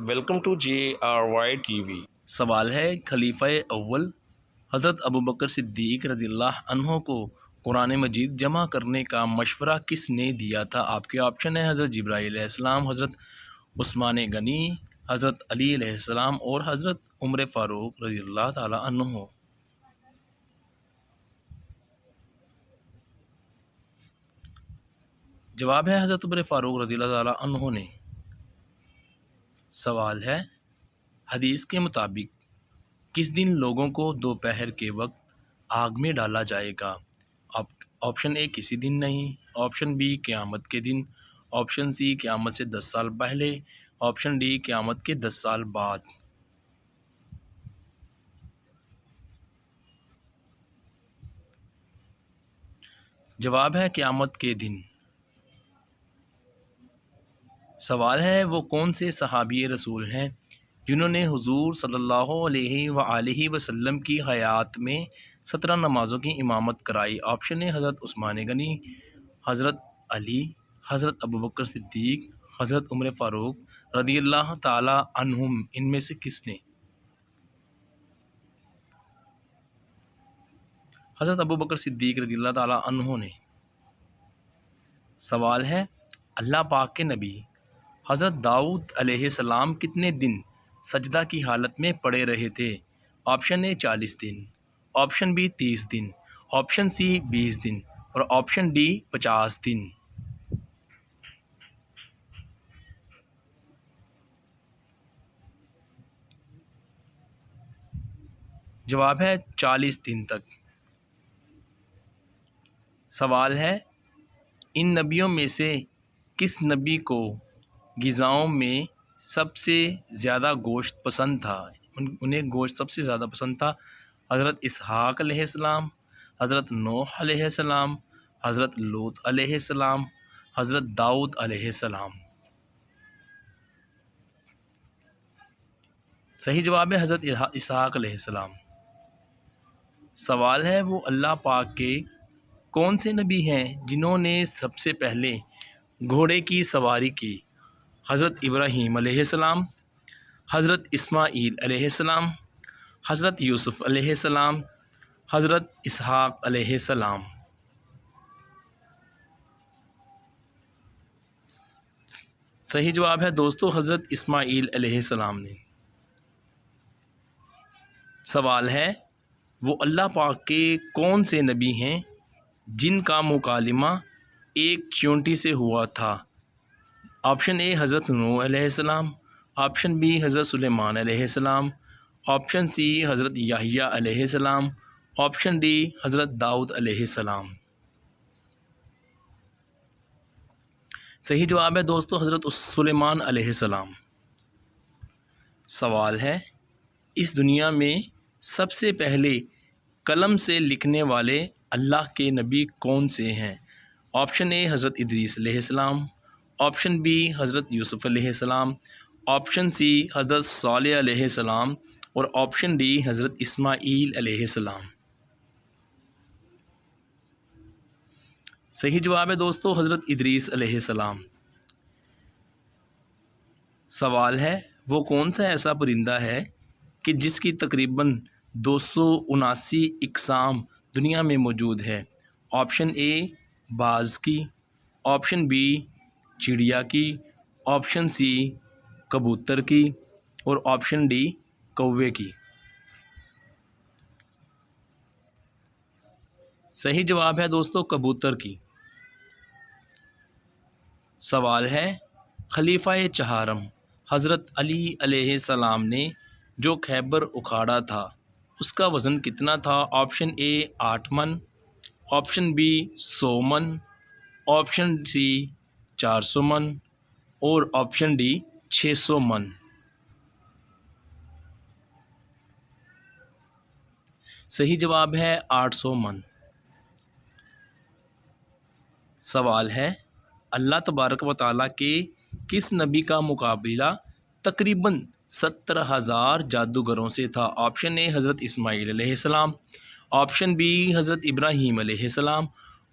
Welcome to JRY TV۔ سوال ہے خلیفہ اول حضرت ابوبکر صدیق رضی اللہ عنہ کو قرآن مجید جمع کرنے کا مشورہ کس نے دیا تھا؟ آپ کے آپشن ہیں حضرت جبرائیل علیہ السلام، حضرت عثمان غنی، حضرت علی علیہ السلام اور حضرت عمر فاروق رضی اللہ تعالی عنہ۔ جواب ہے حضرت عمر فاروق رضی اللہ تعالی عنہ نے۔ سوال ہے حدیث کے مطابق کس دن لوگوں کو دوپہر کے وقت آگ میں ڈالا جائے گا؟ آپشن اے کسی دن نہیں، آپشن بی قیامت کے دن، آپشن سی قیامت سے 10 سال پہلے، آپشن ڈی قیامت کے 10 سال بعد۔ جواب ہے قیامت کے دن۔ سوال ہے وہ کون سے صحابی رسول ہیں جنہوں نے حضور صلی اللہ علیہ وآلہ وسلم کی حیات میں 17 نمازوں کی امامت کرائی؟ آپشن اے حضرت عثمان غنی، حضرت علی، حضرت ابوبکر صدیق، حضرت عمر فاروق رضی اللہ تعالی عنہم۔ ان میں سے کس نے؟ حضرت ابوبکر صدیق رضی اللہ تعالی عنہ نے۔ سوال ہے اللہ پاک کے نبی حضرت داؤد علیہ السلام کتنے دن سجدہ کی حالت میں پڑے رہے تھے؟ آپشن اے 40 دن، آپشن بی 30 دن، آپشن سی 20 دن اور آپشن ڈی 50 دن۔ جواب ہے 40 دن تک۔ سوال ہے ان نبیوں میں سے کس نبی کو غذاؤں میں سب سے زیادہ گوشت پسند تھا؟ انہیں گوشت سب سے زیادہ پسند تھا؟ حضرت اسحاق علیہ السلام، حضرت نوح علیہ السلام، حضرت لوط علیہ السلام، حضرت داؤد علیہ السلام۔ صحیح جواب ہے حضرت اسحاق علیہ السلام۔ سوال ہے وہ اللہ پاک کے کون سے نبی ہیں جنہوں نے سب سے پہلے گھوڑے کی سواری کی؟ حضرت ابراہیم علیہ السلام، حضرت اسماعیل علیہ السلام، حضرت یوسف علیہ السلام، حضرت اسحاق علیہ السلام۔ صحیح جواب ہے دوستو حضرت اسماعیل علیہ السلام نے۔ سوال ہے وہ اللہ پاک کے کون سے نبی ہیں جن کا مکالمہ ایک چیونٹی سے ہوا تھا؟ آپشن اے حضرت نوح علیہ السلام، آپشن بی حضرت سلیمان علیہ السلام، آپشن سی حضرت یحییٰ علیہ السلام، آپشن ڈی حضرت داؤد علیہ السلام۔ صحیح جواب ہے دوستو حضرت سلیمان علیہ السلام۔ سوال ہے اس دنیا میں سب سے پہلے قلم سے لکھنے والے اللہ کے نبی کون سے ہیں؟ آپشن اے حضرت ادریس علیہ السلام، آپشن بی حضرت یوسف علیہ السلام، آپشن سی حضرت صالح علیہ السلام اور آپشن ڈی حضرت اسماعیل علیہ السلام۔ صحیح جواب ہے دوستو حضرت ادریس علیہ السلام۔ سوال ہے وہ کون سا ایسا پرندہ ہے کہ جس کی تقریباً 279 اقسام دنیا میں موجود ہے؟ آپشن اے باز کی، آپشن بی چڑیا کی، آپشن سی کبوتر کی اور آپشن ڈی کوے کی۔ صحیح جواب ہے دوستو کبوتر کی۔ سوال ہے خلیفہ چہارم حضرت علی علیہ السلام نے جو خیبر اکھاڑا تھا اس کا وزن کتنا تھا؟ آپشن اے 8 من، آپشن بی 100 من، آپشن سی 400 من اور آپشن ڈی 600 من۔ صحیح جواب ہے 800 من۔ سوال ہے اللہ تبارک و تعالیٰ کے کس نبی کا مقابلہ تقریباً 70,000 جادوگروں سے تھا؟ آپشن اے حضرت اسماعیل علیہ السلام، آپشن بی حضرت ابراہیم علیہ السلام،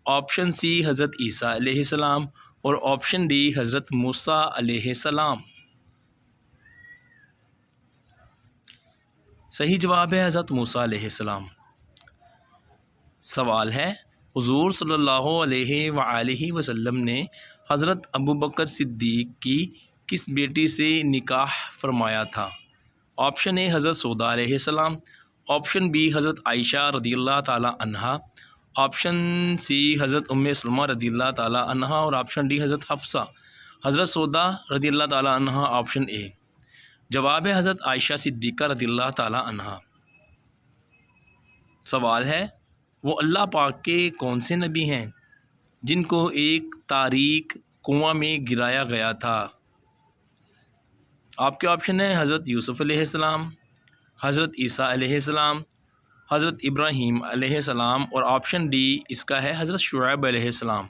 آپشن سی حضرت عیسیٰ علیہ السلام اور آپشن ڈی حضرت موسیٰ علیہ السلام۔ صحیح جواب ہے حضرت موسیٰ علیہ السلام۔ سوال ہے حضور صلی اللہ علیہ وآلہ وسلم نے حضرت ابوبکر صدیق کی کس بیٹی سے نکاح فرمایا تھا؟ آپشن اے حضرت سودا علیہ السلام، آپشن بی حضرت عائشہ رضی اللہ تعالی عنہا، آپشن سی حضرت ام سلمہ رضی اللہ تعالی عنہا اور آپشن ڈی حضرت حفصہ حضرت سودا رضی اللہ تعالی عنہا۔ آپشن اے جواب ہے حضرت عائشہ صدیقہ رضی اللہ تعالی عنہا۔ سوال ہے وہ اللہ پاک کے کون سے نبی ہیں جن کو ایک تاریک کنواں میں گرایا گیا تھا؟ آپ کے آپشن ہیں حضرت یوسف علیہ السلام، حضرت عیسیٰ علیہ السلام، حضرت ابراہیم علیہ السلام اور آپشن ڈی اس کا ہے حضرت شعیب علیہ السلام۔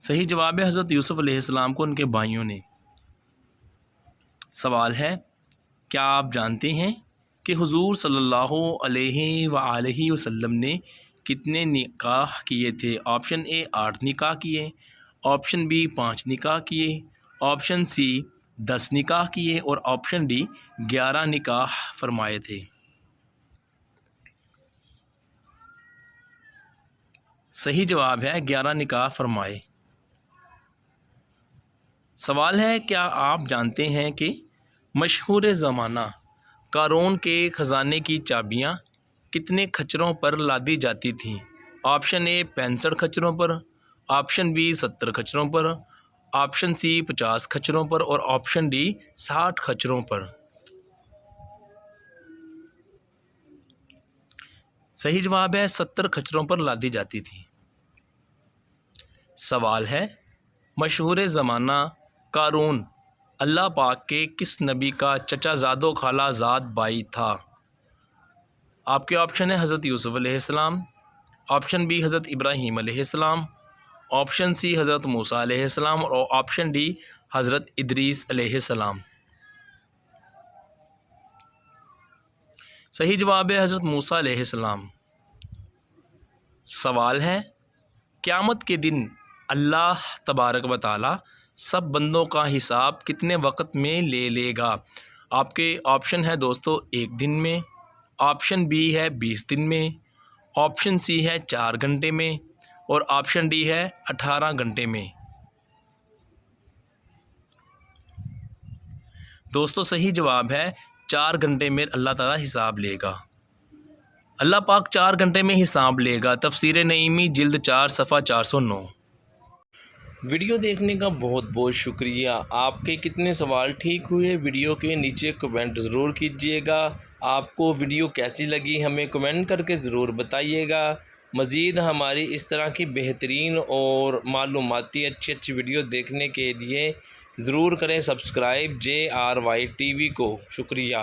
صحیح جواب ہے حضرت یوسف علیہ السلام کو ان کے بھائیوں نے۔ سوال ہے کیا آپ جانتے ہیں کہ حضور صلی اللہ علیہ وآلہ وسلم نے کتنے نکاح کیے تھے؟ آپشن اے 8 نکاح کیے، آپشن بی 5 نکاح کیے، آپشن سی 10 نکاح کیے اور آپشن ڈی 11 نکاح فرمائے تھے۔ صحیح جواب ہے 11 نکاح فرمائے۔ سوال ہے کیا آپ جانتے ہیں کہ مشہور زمانہ قارون کے خزانے کی چابیاں کتنے کھچروں پر لادی جاتی تھیں؟ آپشن اے 65 کھچروں پر، آپشن بی 70 کھچروں پر، آپشن سی 50 کھچروں پر اور آپشن ڈی 60 کھچروں پر۔ صحیح جواب ہے 70 کھچروں پر لادی جاتی تھی۔ سوال ہے مشہور زمانہ قارون اللہ پاک کے کس نبی کا چچا زاد و خالہ زاد بھائی تھا؟ آپ کے آپشن ہے حضرت یوسف علیہ السلام، آپشن بی حضرت ابراہیم علیہ السلام، آپشن سی حضرت موسیٰ علیہ السلام اور آپشن ڈی حضرت ادریس علیہ السلام۔ صحیح جواب ہے حضرت موسیٰ علیہ السلام۔ سوال ہے قیامت کے دن اللہ تبارک و تعالی سب بندوں کا حساب کتنے وقت میں لے لے گا؟ آپ کے آپشن ہے دوستو 1 دن میں، آپشن بی ہے 20 دن میں، آپشن سی ہے 4 گھنٹے میں اور آپشن ڈی ہے 18 گھنٹے میں۔ دوستو صحیح جواب ہے 4 گھنٹے میں اللہ تعالیٰ حساب لے گا۔ اللہ پاک 4 گھنٹے میں حساب لے گا۔ تفسیر نعیمی جلد 4 صفحہ 409۔ ویڈیو دیکھنے کا بہت بہت شکریہ۔ آپ کے کتنے سوال ٹھیک ہوئے ویڈیو کے نیچے کمنٹ ضرور کیجیے گا۔ آپ کو ویڈیو کیسی لگی ہمیں کمنٹ کر کے ضرور بتائیے گا۔ مزید ہماری اس طرح کی بہترین اور معلوماتی اچھی ویڈیو دیکھنے کے لیے ضرور کریں سبسکرائب JRY TV کو۔ شکریہ۔